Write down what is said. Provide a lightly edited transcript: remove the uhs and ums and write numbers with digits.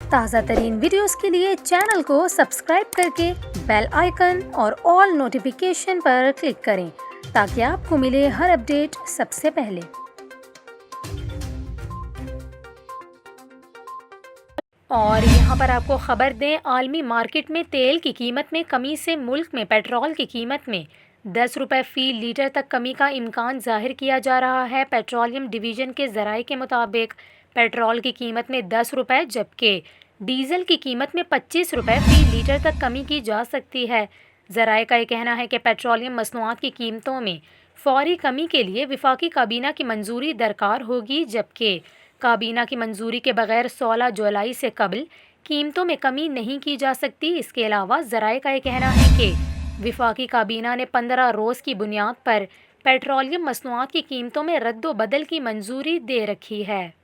ताज़ा तरीन वीडियोस के लिए चैनल को सब्सक्राइब करके बेल आइकन और ऑल नोटिफिकेशन पर क्लिक करें ताकि आपको मिले हर अपडेट सबसे पहले। और यहाँ पर आपको ख़बर दें, आलमी मार्केट में तेल की कीमत में कमी से मुल्क में पेट्रोल की कीमत में 10 रुपये फ़ी लीटर तक कमी का इम्कान ज़ाहिर किया जा रहा है। पेट्रोलियम डिवीज़न के ज़राए के मुताबिक पेट्रोल की कीमत में 10 रुपये जबकि डीज़ल की कीमत में 25 रुपये फ़ी लीटर तक कमी की जा सकती है। ज़राए का ये कहना है कि पेट्रोलियम मसनूआत की कीमतों में फ़ौरी कमी के लिए वफाकी काबीना की मंजूरी दरकार होगी, जबकि काबीना की मंजूरी के बगैर 16 जुलाई से कबल कीमतों में कमी नहीं की जा सकती। इसके अलावा ज़राए का ये कहना है कि वफाकी काबीना ने 15 रोज़ की बुनियाद पर पेट्रोलियम मसनूआत की कीमतों में रद्द व बदल की मंजूरी दे रखी है।